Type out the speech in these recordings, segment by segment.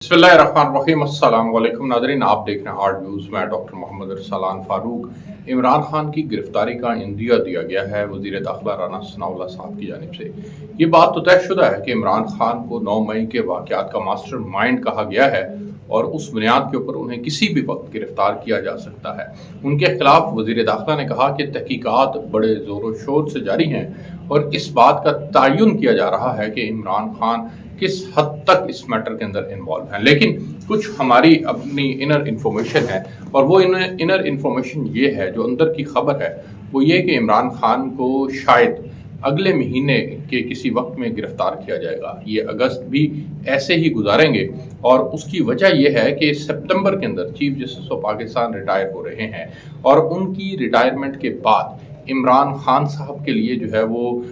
बिस्मिल्लाहिर्रहमानिर्रहीम अस्सलाम वालेकुम नाज़रीन, आप देख रहे हैं हार्ड न्यूज़। मैं डॉक्टर मोहम्मद अरसलान फ़ारूक। इमरान खान की गिरफ्तारी का इंदिया दिया गया है वज़ीर दाखिला राना सनाउल्लाह साहब की जानिब से। ये बात तो तयशुदा है कि इमरान खान को 9 मई के वाक़यात का मास्टर माइंड कहा गया है और उस बुनियाद के ऊपर उन्हें किसी भी वक्त गिरफ्तार किया जा सकता है। उनके खिलाफ वज़ीर दाखिला ने कहा कि तहकीकात बड़े ज़ोर शोर से जारी हैं और इस बात का तयन किया जा रहा है कि इमरान खान किस हद तक इस मैटर के अंदर इन्वॉल्व हैं। लेकिन कुछ हमारी अपनी इनर इंफॉर्मेशन है और वो इनर इंफॉर्मेशन ये है, जो अंदर की खबर है वो ये कि इमरान खान को शायद अगले महीने के किसी वक्त में गिरफ्तार किया जाएगा। ये अगस्त भी ऐसे ही गुजारेंगे और उसकी वजह यह है कि सितंबर के अंदर chief justice of Pakistan retire हो रहे हैं और उनकी रिटायरमेंट के बाद इमरान खान साहब के लिए जो है वो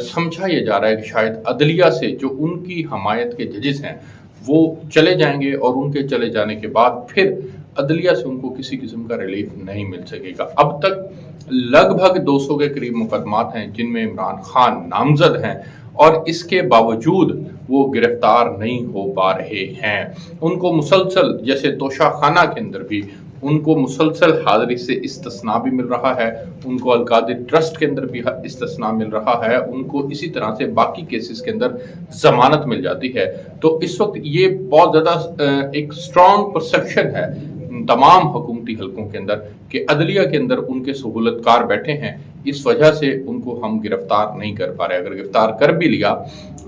समझा यह जा रहा है कि शायद अदलिया से जो उनकी हमायत के जजेस हैं वो चले जाएंगे और उनके चले जाने के बाद फिर अदलिया से उनको किसी किस्म का रिलीफ नहीं मिल सकेगा। अब तक लगभग 200 के करीब मुकदमात हैं जिनमें इमरान खान नामजद हैं और इसके बावजूद वो गिरफ्तार नहीं हो पा रहे हैं। उनको मुसलसल, जैसे तोशा खाना के अंदर भी उनको मुसलसल हाजिरी से इस्तिस्ना भी मिल रहा है, उनको अलकादिर ट्रस्ट के अंदर भी इस्तिस्ना मिल रहा है, उनको इसी तरह से बाकी केसेस के अंदर जमानत मिल जाती है। तो इस वक्त ये बहुत ज़्यादा एक स्ट्रॉन्ग परसेप्शन है तमाम हुकूमती हलकों के अंदर कि अदलिया के अंदर उनके सहूलतकार बैठे हैं, इस वजह से उनको हम गिरफ्तार नहीं कर पा रहे। अगर गिरफ्तार कर भी लिया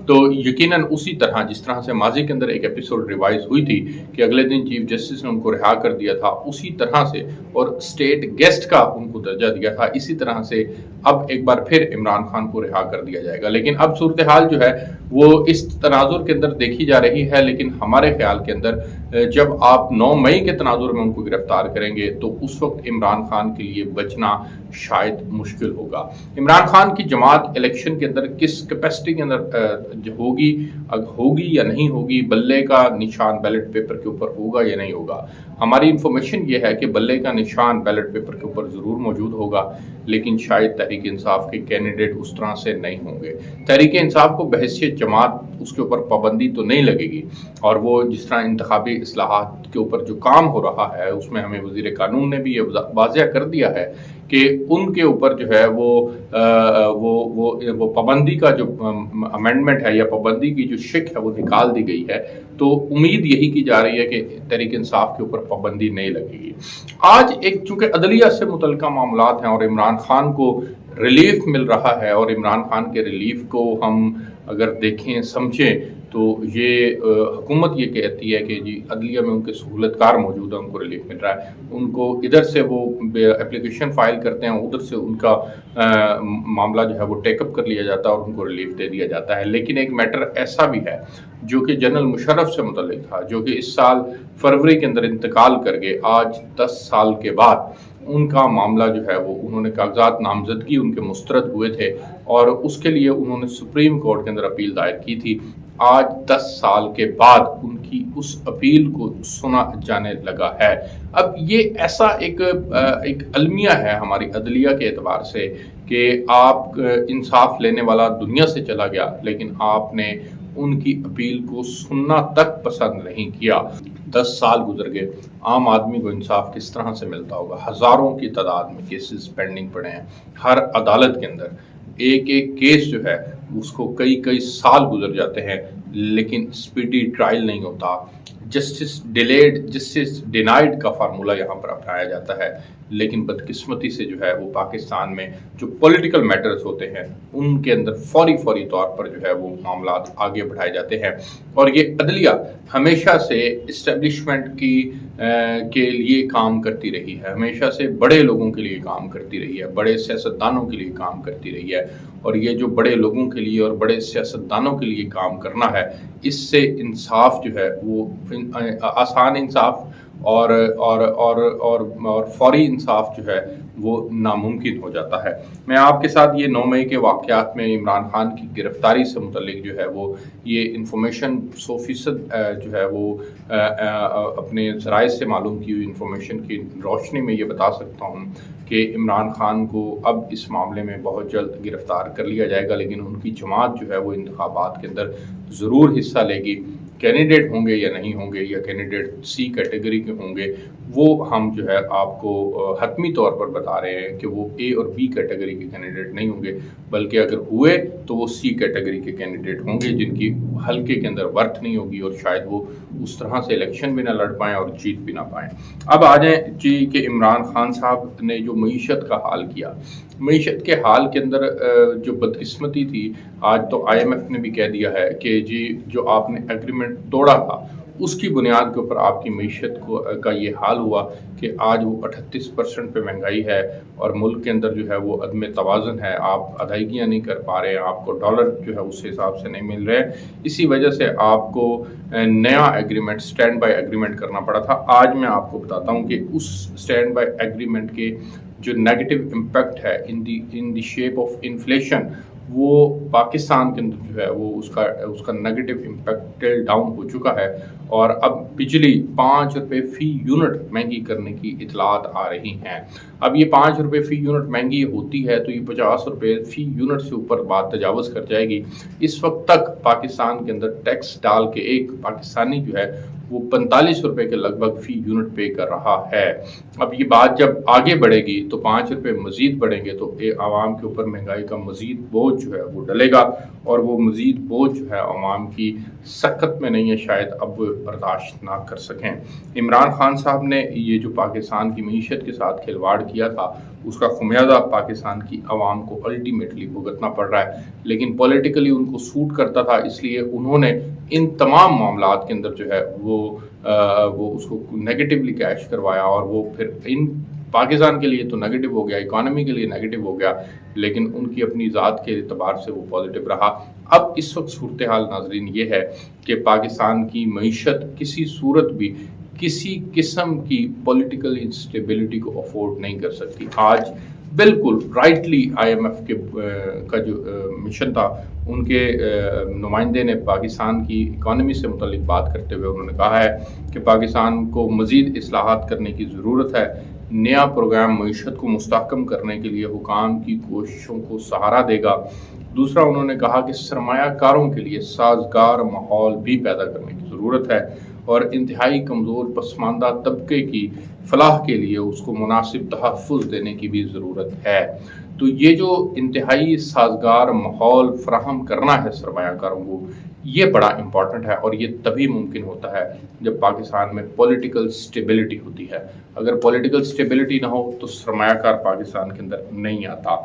तो यकीनन उसी तरह जिस तरह से माजी के अंदर एक एपिसोड रिवाइज हुई थी कि अगले दिन चीफ जस्टिस ने उनको रिहा कर दिया था, उसी तरह से और स्टेट गेस्ट का उनको दर्जा दिया था, इसी तरह से अब एक बार फिर इमरान खान को रिहा कर दिया जाएगा। लेकिन अब सूरत हाल जो है वो इस तनाजुर के अंदर देखी जा रही है। लेकिन हमारे ख्याल के अंदर जब आप 9 मई के तनाजुर में उनको गिरफ्तार करेंगे तो उस वक्त इमरान खान के लिए बचना शायद मुश्किल होगा। इमरान खान की जमात इलेक्शन के अंदर किस कैपेसिटी के अंदर होगी या नहीं होगी, बल्ले का निशान बैलेट पेपर के ऊपर होगा या नहीं होगा। हमारी इंफॉर्मेशन ये है कि बल्ले का निशान बैलेट पेपर के ऊपर ज़रूर मौजूद होगा, लेकिन शायद तहरीक इंसाफ के कैंडिडेट उस तरह से नहीं होंगे। तहरीक इंसाफ को बहैसियत जमात उसके ऊपर पाबंदी तो नहीं लगेगी और वो जिस तरह इंतखाबी इस्लाहात के ऊपर जो काम हो रहा है उसमें हमें वज़ीर कानून ने भी ये वाज़िया कर दिया है कि उनके ऊपर जो है वो पाबंदी का जो अमेंडमेंट है या पाबंदी की जो शिक है वो निकाल दी गई है। तो उम्मीद यही की जा रही है कि तहरीक इंसाफ के ऊपर पाबंदी नहीं लगेगी। आज एक चूंकि अदलिया से मुतल्लिका मामलात हैं और इमरान खान को रिलीफ मिल रहा है और इमरान खान के रिलीफ को हम अगर देखें समझें तो ये हुकूमत ये कहती है कि जी अदलिया में उनके सहूलतकार मौजूद हैं, उनको रिलीफ मिल रहा है। उनको इधर से वो एप्लीकेशन फाइल करते हैं, उधर से उनका मामला जो है वो टेकअप कर लिया जाता है और उनको रिलीफ दे दिया जाता है। लेकिन एक मैटर ऐसा भी है जो कि जनरल मुशर्रफ से मुतल्लिक था, जो कि इस साल फरवरी के अंदर इंतकाल कर गए। आज 10 साल के बाद उनका मामला जो है वो उन्होंने कागजात नामजदगी उनके मुस्तरद हुए थे और उसके लिए उन्होंने सुप्रीम कोर्ट के अंदर अपील दायर की थी। आज 10 साल के बाद उनकी उस अपील को सुना जाने लगा है। अब ये ऐसा एक अलमिया है हमारी अदलिया के एतबार से कि आप इंसाफ लेने वाला दुनिया से चला गया, लेकिन आपने उनकी अपील को सुनना तक पसंद नहीं किया। 10 साल गुजर गए, आम आदमी को इंसाफ किस तरह से मिलता होगा। हज़ारों की तादाद में केसेस पेंडिंग पड़े हैं हर अदालत के अंदर। एक एक केस जो है उसको कई कई साल गुजर जाते हैं, लेकिन स्पीडी ट्रायल नहीं होता। जस्टिस डिलेड जस्टिस डिनाइड का फार्मूला यहाँ पर अपनाया जाता है, लेकिन बदकिस्मती से जो है वो पाकिस्तान में जो पॉलिटिकल मैटर्स होते हैं उनके अंदर फौरी तौर पर जो है वो मामला आगे बढ़ाए जाते हैं। और ये अदलिया हमेशा से इस्टेब्लिशमेंट के लिए काम करती रही है, हमेशा से बड़े लोगों के लिए काम करती रही है, बड़े सियासतदानों के लिए काम करती रही है। और ये जो बड़े लोगों के लिए और बड़े सियासतदानों के लिए काम करना है, इससे इंसाफ जो है वो आसान इंसाफ और फौरी इंसाफ जो है वो नामुमकिन हो जाता है। मैं आपके साथ ये 9 मई के वाक़यात में इमरान खान की गिरफ्तारी से मुतल्लिक जो है वो ये इंफॉर्मेशन 100% जो है वो अपने ज़राए से मालूम की हुई इंफॉर्मेशन की रोशनी में ये बता सकता हूँ कि इमरान खान को अब इस मामले में बहुत जल्द गिरफ्तार कर लिया जाएगा, लेकिन उनकी जमात जो है वो इंतखाबात के अंदर ज़रूर हिस्सा लेगी। कैंडिडेट होंगे या नहीं होंगे, या कैंडिडेट सी कैटेगरी के होंगे, वो हम जो है आपको हतमी तौर पर बता रहे हैं कि वो ए और बी कैटेगरी के कैंडिडेट नहीं होंगे, बल्कि अगर हुए तो वो सी कैटेगरी के कैंडिडेट होंगे, जिनकी हल्के के अंदर वर्थ नहीं होगी और शायद वो उस तरह से इलेक्शन भी ना लड़ पाएँ और जीत भी ना पाएँ। अब आ जाएँ जी कि इमरान खान साहब ने जो मईशत का हाल किया, मईशत के हाल के अंदर जो बदकिस्मती थी, आज तो IMF ने भी कह दिया है कि जी जो आपने एग्रीमेंट तोड़ा था उसकी बुनियाद के ऊपर आपकी मईशत का ये हाल हुआ कि आज वो 38% पे महंगाई है और मुल्क के अंदर जो है वो अदम तवाज़ुन है, आप अदायगियाँ नहीं कर पा रहे हैं, आपको डॉलर जो है उस हिसाब से नहीं मिल रहे हैं, इसी वजह से आपको नया एग्रीमेंट, स्टैंड बाय एग्रीमेंट करना पड़ा था। आज मैं आपको बताता हूँ कि उस स्टैंड बाय एग्रीमेंट के जो नेगेटिव इम्पैक्ट है in the shape of inflation, वो पाकिस्तान के अंदर जो है वो उसका नेगेटिव इम्पैक्ट टिल डाउन हो चुका है और अब बिजली 5 रुपये फ़ी यूनिट महंगी करने की इतलात आ रही हैं। अब ये 5 रुपये फ़ी यूनिट महंगी होती है तो ये 50 रुपये फ़ी यूनिट से ऊपर बात तजावज़ कर जाएगी। इस वक्त तक पाकिस्तान के अंदर टैक्स डाल के एक पाकिस्तानी जो है वो 45 रुपये के लगभग फ़ी यूनिट पे कर रहा है। अब ये बात जब आगे बढ़ेगी तो 5 रुपये मज़ीद बढ़ेंगे तो आवाम के ऊपर महंगाई का मज़ीद बोझ जो है वो डलेगा और वो मज़ीद बोझ जो है आवाम की सख्त में नहीं है, शायद अब वो बर्दाश्त ना कर सकें। इमरान खान साहब ने ये जो पाकिस्तान की मईशत के साथ खिलवाड़ किया था उसका खुमियाजा पाकिस्तान की आवाम को अल्टीमेटली भुगतना पड़ रहा है, लेकिन पॉलिटिकली उनको सूट करता था, इसलिए उन्होंने इन तमाम मामलात के अंदर जो है वो उसको नेगेटिवली कैश करवाया और वो फिर इन पाकिस्तान के लिए तो नेगेटिव हो गया, इकॉनमी के लिए नेगेटिव हो गया, लेकिन उनकी अपनी ज़ात के एतबार से वो पॉजिटिव रहा। अब इस वक्त सूरत हाल नाजरीन ये है कि पाकिस्तान की मईशत किसी सूरत भी किसी किस्म की पॉलिटिकल इंस्टेबिलिटी को अफोर्ड नहीं कर सकती। आज बिल्कुल राइटली IMF का जो मिशन था, उनके नुमाइंदे ने पाकिस्तान की इकॉनमी से मुतल्लिक बात करते हुए उन्होंने कहा है कि पाकिस्तान को मज़ीद इस्लाहात करने की ज़रूरत है। नया प्रोग्राम मईशत को मुस्तहकम करने के लिए हुकाम की कोशिशों को सहारा देगा। दूसरा, उन्होंने कहा कि सरमायाकारों के लिए साजगार माहौल भी पैदा करने की ज़रूरत है और इंतहाई कमज़ोर पसमानदा तबके की फलाह के लिए उसको मुनासिब तहफ़्फ़ुज़ देने की भी ज़रूरत है। तो ये जो इंतहाई साजगार माहौल फ़राहम करना है सरमायाकारों को, ये बड़ा इम्पॉर्टेंट है और ये तभी मुमकिन होता है जब पाकिस्तान में पॉलिटिकल स्टेबिलिटी होती है। अगर पॉलिटिकल स्टेबिलिटी ना हो तो सरमायाकार पाकिस्तान के अंदर नहीं आता।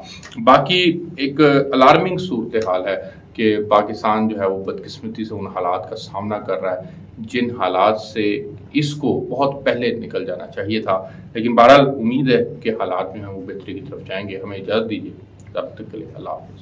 बाकी एक अलार्मिंग सूरत हाल है कि पाकिस्तान जो है वो बदकिस्मती से उन हालात का सामना कर रहा है जिन हालात से इसको बहुत पहले निकल जाना चाहिए था, लेकिन बहरहाल उम्मीद है कि हालात जो हैं वो बेहतरी की तरफ जाएंगे। हमें इजाज़त दीजिए, तब तक के लिए अल्लाह हाफ़िज़।